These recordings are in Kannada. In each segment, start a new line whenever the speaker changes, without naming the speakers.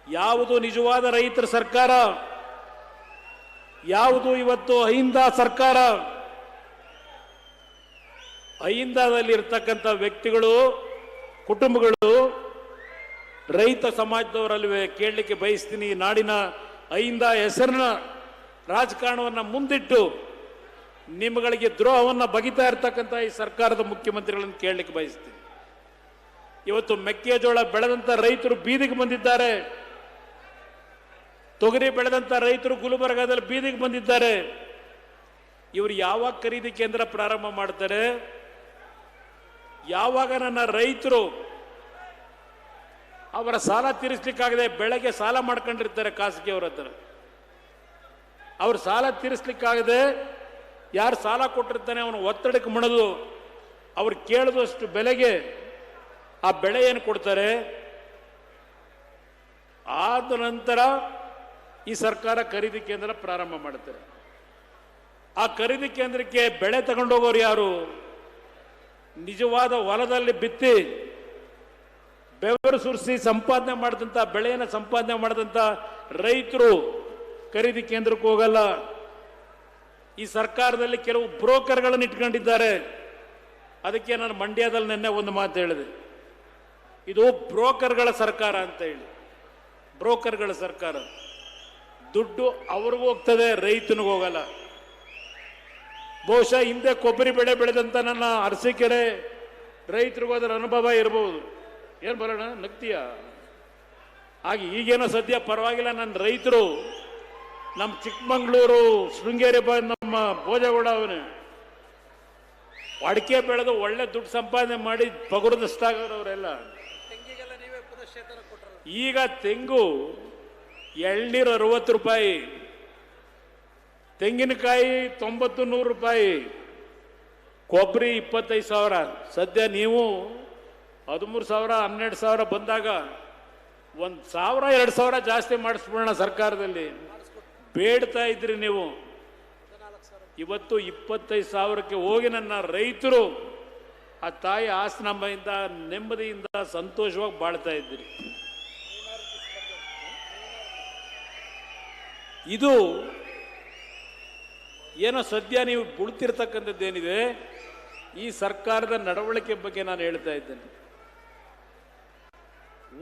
ಯಾವುದು ನಿಜವಾದ ರೈತರ ಸರ್ಕಾರ, ಯಾವುದು ಇವತ್ತು ಅಹಿಂದ ಸರ್ಕಾರ? ಅಹಿಂದದಲ್ಲಿ ಇರ್ತಕ್ಕಂಥ ವ್ಯಕ್ತಿಗಳು, ಕುಟುಂಬಗಳು, ರೈತ ಸಮಾಜದವರಲ್ವೇ ಕೇಳಲಿಕ್ಕೆ ಬಯಸ್ತೀನಿ. ನಾಡಿನ ಅಹಿಂದ ಹೆಸರಿನ ರಾಜಕಾರಣವನ್ನು ಮುಂದಿಟ್ಟು ನಿಮ್ಮಗಳಿಗೆ ದ್ರೋಹವನ್ನು ಬಗಿತಾ ಇರ್ತಕ್ಕಂಥ ಈ ಸರ್ಕಾರದ ಮುಖ್ಯಮಂತ್ರಿಗಳನ್ನು ಕೇಳಲಿಕ್ಕೆ ಬಯಸ್ತೀನಿ. ಇವತ್ತು ಮೆಕ್ಕೆಜೋಳ ಬೆಳೆದಂತ ರೈತರು ಬೀದಿಗೆ ಬಂದಿದ್ದಾರೆ. ತೊಗರಿ ಬೆಳೆದಂತ ರೈತರು ಗುಲ್ಬರ್ಗಾದಲ್ಲಿ ಬೀದಿಗೆ ಬಂದಿದ್ದಾರೆ. ಇವರು ಯಾವಾಗ ಖರೀದಿ ಕೇಂದ್ರ ಪ್ರಾರಂಭ ಮಾಡ್ತಾರೆ? ಯಾವಾಗ ನನ್ನ ರೈತರು ಅವರ ಸಾಲ ತೀರಿಸಲಿಕ್ಕಾಗದೆ ಬೆಳಗ್ಗೆ ಸಾಲ ಮಾಡ್ಕೊಂಡಿರ್ತಾರೆ ಖಾಸಗಿಯವರ ಹತ್ರ, ಅವ್ರ ಸಾಲ ತೀರಿಸಲಿಕ್ಕಾಗದೆ ಯಾರು ಸಾಲ ಕೊಟ್ಟಿರ್ತಾನೆ ಅವನು ಒತ್ತಡಕ್ಕೆ ಮಣಿದು ಅವ್ರು ಕೇಳಿದಷ್ಟು ಬೆಲೆಗೆ ಆ ಬೆಳೆಯನ್ನು ಕೊಡ್ತಾರೆ. ಆದ ನಂತರ ಈ ಸರ್ಕಾರ ಖರೀದಿ ಕೇಂದ್ರ ಪ್ರಾರಂಭ ಮಾಡುತ್ತಾರೆ. ಆ ಖರೀದಿ ಕೇಂದ್ರಕ್ಕೆ ಬೆಳೆ ತಗೊಂಡೋಗೋರು ಯಾರು? ನಿಜವಾದ ಹೊಲದಲ್ಲಿ ಬಿತ್ತಿ ಬೆವರು ಸುರಿಸಿ ಸಂಪಾದನೆ ಮಾಡಿದಂಥ ಬೆಳೆಯನ್ನು ಸಂಪಾದನೆ ಮಾಡಿದಂಥ ರೈತರು ಖರೀದಿ ಕೇಂದ್ರಕ್ಕೆ ಹೋಗಲ್ಲ. ಈ ಸರ್ಕಾರದಲ್ಲಿ ಕೆಲವು ಬ್ರೋಕರ್ಗಳನ್ನು ಇಟ್ಕೊಂಡಿದ್ದಾರೆ. ಅದಕ್ಕೆ ನಾನು ಮಂಡ್ಯದಲ್ಲಿ ನಿನ್ನೆ ಒಂದು ಮಾತು ಹೇಳಿದೆ, ಇದು ಬ್ರೋಕರ್ಗಳ ಸರ್ಕಾರ ಅಂತ ಹೇಳಿ. ಬ್ರೋಕರ್ಗಳ ಸರ್ಕಾರ. ದುಡ್ಡು ಅವ್ರಿಗೂ ಹೋಗ್ತದೆ, ರೈತನಿಗೆ ಹೋಗಲ್ಲ. ಬಹುಶಃ ಹಿಂದೆ ಕೊಬ್ಬರಿ ಬೆಳೆ ಬೆಳೆದಂತ ನನ್ನ ಅರಸೀಕೆರೆ ರೈತರಿಗೂ ಅದರ ಅನುಭವ ಇರಬಹುದು. ಏನು ಬರೋಣ ನಗ್ತೀಯ? ಹಾಗೆ ಈಗೇನೋ ಸದ್ಯ ಪರವಾಗಿಲ್ಲ. ನನ್ನ ರೈತರು ನಮ್ಮ ಚಿಕ್ಕಮಂಗ್ಳೂರು ಶೃಂಗೇರಿ ನಮ್ಮ ಭೋಜಗೌಡ ಅವನೇ ಅಡಿಕೆ ಬೆಳೆದು ಒಳ್ಳೆ ದುಡ್ಡು ಸಂಪಾದನೆ ಮಾಡಿ ಪಗುರದಷ್ಟಾಗವ್ರವರೆಲ್ಲ. ಈಗ ತೆಂಗು ಎಳ್ನೀರು 60 ರೂಪಾಯಿ, ತೆಂಗಿನಕಾಯಿ 90-100 ರೂಪಾಯಿ, ಕೊಬ್ಬರಿ 25,000. ಸದ್ಯ ನೀವು 13,000 12,000 ಬಂದಾಗ 1,000-2,000 ಜಾಸ್ತಿ ಮಾಡಿಸ್ಬಿಡೋಣ ಸರ್ಕಾರದಲ್ಲಿ ಬೇಡ್ತಾ ಇದ್ರಿ ನೀವು. ಇವತ್ತು 25,000ಕ್ಕೆ ಹೋಗಿ ನನ್ನ ರೈತರು ಆ ತಾಯಿ ಆಸನಂಬೆಯಿಂದ ನೆಮ್ಮದಿಯಿಂದ ಸಂತೋಷವಾಗಿ ಬಾಳ್ತಾ ಇದ್ರಿ. ಇದು ಏನೋ ಸದ್ಯ ನೀವು ಬುಳ್ತಿರ್ತಕ್ಕಂಥದ್ದೇನಿದೆ, ಈ ಸರ್ಕಾರದ ನಡವಳಿಕೆ ಬಗ್ಗೆ ನಾನು ಹೇಳ್ತಾ ಇದ್ದೇನೆ.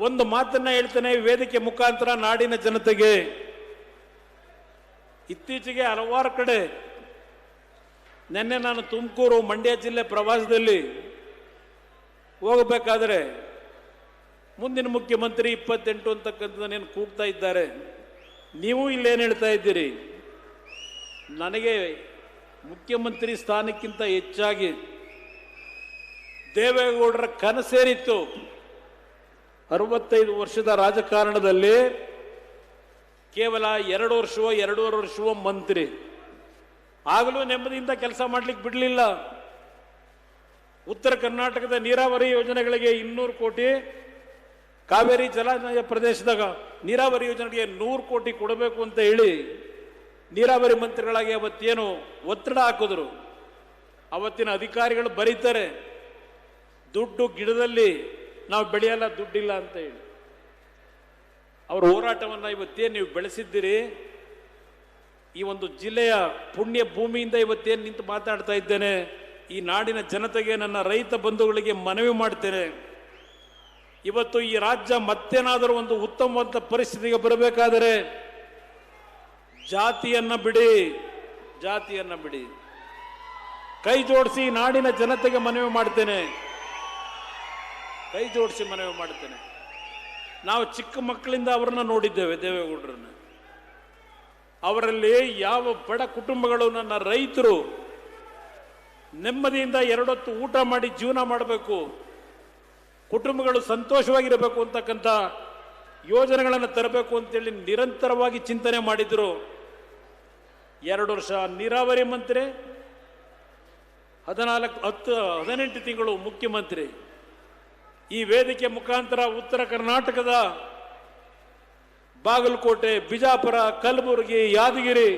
ಒಂದು ಮಾತನ್ನ ಹೇಳ್ತೇನೆ ವೇದಿಕೆ ಮುಖಾಂತರ ನಾಡಿನ ಜನತೆಗೆ. ಇತ್ತೀಚೆಗೆ ಹಲವಾರು ಕಡೆ, ನಿನ್ನೆ ನಾನು ತುಮಕೂರು ಮಂಡ್ಯ ಜಿಲ್ಲೆ ಪ್ರವಾಸದಲ್ಲಿ ಹೋಗಬೇಕಾದ್ರೆ ಮುಂದಿನ ಮುಖ್ಯಮಂತ್ರಿ 28 ಅಂತಕ್ಕಂಥದ್ದನ್ನೇನು ಕೂಗ್ತಾ ಇದ್ದಾರೆ. ನೀವು ಇಲ್ಲೇನು ಹೇಳ್ತಾ ಇದ್ದೀರಿ? ನನಗೆ ಮುಖ್ಯಮಂತ್ರಿ ಸ್ಥಾನಕ್ಕಿಂತ ಹೆಚ್ಚಾಗಿ ದೇವೇಗೌಡರ ಕನಸೇನಿತ್ತು, 65 ವರ್ಷದ ರಾಜಕಾರಣದಲ್ಲಿ ಕೇವಲ 2 ವರ್ಷವೋ 2.5 ವರ್ಷವೋ ಮಂತ್ರಿ, ಆಗಲೂ ನೆಮ್ಮದಿಯಿಂದ ಕೆಲಸ ಮಾಡ್ಲಿಕ್ಕೆ ಬಿಡಲಿಲ್ಲ. ಉತ್ತರ ಕರ್ನಾಟಕದ ನೀರಾವರಿ ಯೋಜನೆಗಳಿಗೆ 200 ಕೋಟಿ, ಕಾವೇರಿ ಜಲಾನಯ ಪ್ರದೇಶದಾಗ ನೀರಾವರಿ ಯೋಜನೆಗೆ 100 ಕೋಟಿ ಕೊಡಬೇಕು ಅಂತ ಹೇಳಿ ನೀರಾವರಿ ಮಂತ್ರಿಗಳಾಗಿ ಅವತ್ತೇನು ಒತ್ತಡ ಹಾಕಿದ್ರು. ಅವತ್ತಿನ ಅಧಿಕಾರಿಗಳು ಬರೀತಾರೆ, ದುಡ್ಡು ಗಿಡದಲ್ಲಿ ನಾವು ಬೆಳೆಯಲ್ಲ, ದುಡ್ಡಿಲ್ಲ ಅಂತ ಹೇಳಿ. ಅವರ ಹೋರಾಟವನ್ನು ಇವತ್ತೇನು ನೀವು ಬೆಳೆಸಿದ್ದೀರಿ, ಈ ಒಂದು ಜಿಲ್ಲೆಯ ಪುಣ್ಯ ಭೂಮಿಯಿಂದ ಇವತ್ತೇನು ನಿಂತು ಮಾತಾಡ್ತಾ ಇದ್ದೇನೆ. ಈ ನಾಡಿನ ಜನತೆಗೆ, ನನ್ನ ರೈತ ಬಂಧುಗಳಿಗೆ ಮನವಿ ಮಾಡ್ತೇನೆ, ಇವತ್ತು ಈ ರಾಜ್ಯ ಮತ್ತೇನಾದರೂ ಒಂದು ಉತ್ತಮವಾದ ಪರಿಸ್ಥಿತಿಗೆ ಬರಬೇಕಾದರೆ ಜಾತಿಯನ್ನ ಬಿಡಿ, ಜಾತಿಯನ್ನ ಬಿಡಿ. ಕೈ ಜೋಡಿಸಿ ನಾಡಿನ ಜನತೆಗೆ ಮನವಿ ಮಾಡ್ತೇನೆ, ಕೈ ಜೋಡಿಸಿ ಮನವಿ ಮಾಡ್ತೇನೆ. ನಾವು ಚಿಕ್ಕ ಮಕ್ಕಳಿಂದ ಅವರನ್ನ ನೋಡಿದ್ದೇವೆ, ದೇವೇಗೌಡರನ್ನ. ಅವರಲ್ಲಿ ಯಾವ ಬಡ ಕುಟುಂಬಗಳು, ನನ್ನ ರೈತರು ನೆಮ್ಮದಿಯಿಂದ 2 ಹೊತ್ತು ಊಟ ಮಾಡಿ ಜೀವನ ಮಾಡಬೇಕು, ಕುಟುಂಬಗಳು ಸಂತೋಷವಾಗಿರಬೇಕು ಅಂತಕ್ಕಂಥ ಯೋಜನೆಗಳನ್ನು ತರಬೇಕು ಅಂತೇಳಿ ನಿರಂತರವಾಗಿ ಚಿಂತನೆ ಮಾಡಿದ್ರು. 2 ವರ್ಷ ನೀರಾವರಿ ಮಂತ್ರಿ, 18 ತಿಂಗಳು ಮುಖ್ಯಮಂತ್ರಿ. ಈ ವೇದಿಕೆ ಮುಖಾಂತರ ಉತ್ತರ ಕರ್ನಾಟಕದ ಬಾಗಲಕೋಟೆ, ಬಿಜಾಪುರ, ಕಲಬುರಗಿ, ಯಾದಗಿರಿ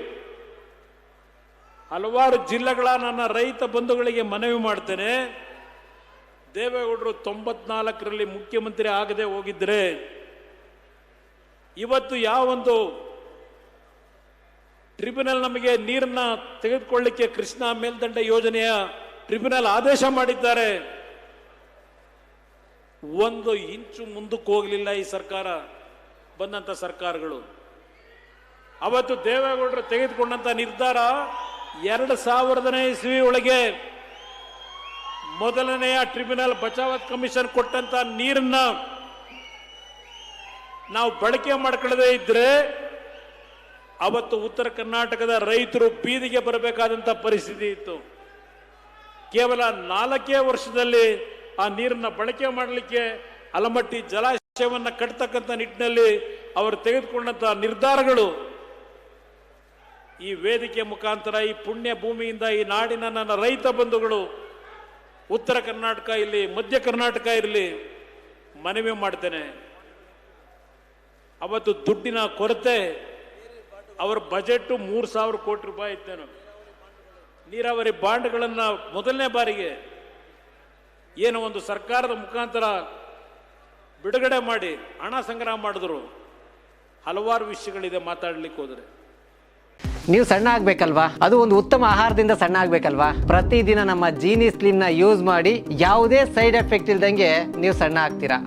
ಹಲವಾರು ಜಿಲ್ಲೆಗಳ ನನ್ನ ರೈತ ಬಂಧುಗಳಿಗೆ ಮನವಿ ಮಾಡ್ತೇನೆ, ದೇವೇಗೌಡರು 94ರಲ್ಲಿ ಮುಖ್ಯಮಂತ್ರಿ ಆಗದೆ ಹೋಗಿದ್ರೆ ಇವತ್ತು ಯಾವೊಂದು ಟ್ರಿಬ್ಯುನಲ್ ನಮಗೆ ನೀರನ್ನ ತೆಗೆದುಕೊಳ್ಳಿಕ್ಕೆ ಕೃಷ್ಣಾ ಮೇಲ್ದಂಡೆ ಯೋಜನೆಯ ಟ್ರಿಬ್ಯುನಲ್ ಆದೇಶ ಮಾಡಿದ್ದಾರೆ, ಒಂದು ಇಂಚು ಮುಂದಕ್ಕೆ ಹೋಗಲಿಲ್ಲ ಈ ಸರ್ಕಾರ, ಬಂದಂತ ಸರ್ಕಾರಗಳು. ಅವತ್ತು ದೇವೇಗೌಡರು ತೆಗೆದುಕೊಂಡಂತ ನಿರ್ಧಾರ 2000ನೇ ಇಸ್ವಿ ಒಳಗೆ ಮೊದಲನೆಯ ಟ್ರಿಬ್ಯುನಲ್ ಬಚಾವತ್ ಕಮಿಷನ್ ಕೊಟ್ಟಂತ ನೀರನ್ನ ನಾವು ಬಳಕೆ ಮಾಡ್ಕೊಳ್ಳದೆ ಇದ್ರೆ ಅವತ್ತು ಉತ್ತರ ಕರ್ನಾಟಕದ ರೈತರು ಬೀದಿಗೆ ಬರಬೇಕಾದಂತ ಪರಿಸ್ಥಿತಿ ಇತ್ತು. ಕೇವಲ 4 ವರ್ಷದಲ್ಲಿ ಆ ನೀರನ್ನ ಬಳಕೆ ಮಾಡಲಿಕ್ಕೆ ಆಲಮಟ್ಟಿ ಜಲಾಶಯವನ್ನ ಕಟ್ಟತಕ್ಕಂಥ ನಿಟ್ಟಿನಲ್ಲಿ ಅವರು ತೆಗೆದುಕೊಂಡಂತ ನಿರ್ಧಾರಗಳು ಈ ವೇದಿಕೆ ಮುಖಾಂತರ, ಈ ಪುಣ್ಯ ಭೂಮಿಯಿಂದ ಈ ನಾಡಿನ ನನ್ನ ರೈತ ಬಂಧುಗಳು ಉತ್ತರ ಕರ್ನಾಟಕ ಇರಲಿ, ಮಧ್ಯ ಕರ್ನಾಟಕ ಇರಲಿ, ಮನವಿ ಮಾಡ್ತೇನೆ. ಅವತ್ತು ದುಡ್ಡಿನ ಕೊರತೆ, ಅವರ ಬಜೆಟ್ 3,000 ಕೋಟಿ ರೂಪಾಯಿ ಇತ್ತೇನು. ನೀರಾವರಿ ಬಾಂಡ್ಗಳನ್ನು ಮೊದಲನೇ ಬಾರಿಗೆ ಏನು ಒಂದು ಸರ್ಕಾರದ ಮುಖಾಂತರ ಬಿಡುಗಡೆ ಮಾಡಿ ಹಣ ಸಂಗ್ರಹ ಮಾಡಿದ್ರು. ಹಲವಾರು ವಿಷಯಗಳಿದೆ ಮಾತಾಡ್ಲಿಕ್ಕೆ ಹೋದ್ರೆ.
ನೀವು ಸಣ್ಣ ಆಗ್ಬೇಕಲ್ವಾ? ಅದು ಒಂದು ಉತ್ತಮ ಆಹಾರದಿಂದ ಸಣ್ಣ ಆಗ್ಬೇಕಲ್ವಾ? ಪ್ರತಿದಿನ ನಮ್ಮ ಜೀನಿ ಸ್ಲಿಮ್ನ ಯೂಸ್ ಮಾಡಿ ಯಾವುದೇ ಸೈಡ್ ಎಫೆಕ್ಟ್ ಇಲ್ದಂಗೆ ನೀವು ಸಣ್ಣ ಆಗ್ತೀರಾ.